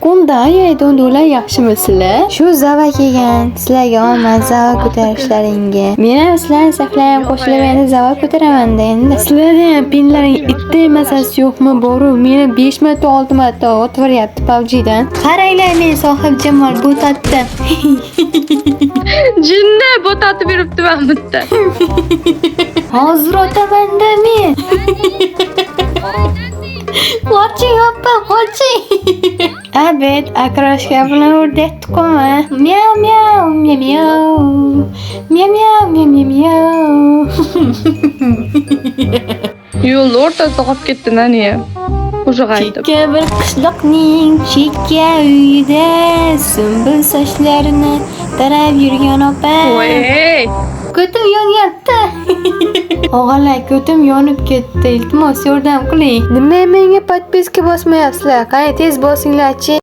Qanday do'ndolar yaxshimisizlar? Shu zava kelgan. Sizlarga omad zava ko'tarishlaringga. Men ham sizlarni saflayam qo'shilib endi zava ko'taraman-da endi. Sizlarning ham pinlaring itta emasasi yo'qmi? Boru meni 5 marta 6 marta o'tviryapti PUBG'dan. Qaranglar men sohib Jamol bo'tatdim. Jinni bo'tatib yuribdiman bitta. Hozir otaman-da men. Qoching oppa, qoching. Abed, akroshka bilan o'rdak tuqama. Miau miau, miau miau. Miau miau, miau miau miau. Yo'lni o'rtasida qolib ketdi naniya. Qo'shiq aytib. Chekka bir qishloqning chekka uyida sumbul sochlarini tarab yurgan opa. Voy! Ko'tim yonyapti. Og'alar, ko'tim yonib ketdi. Iltimos yordam qiling. Nima menga podpiska bosmayapsizlar? Qani tez bosinglar-chi.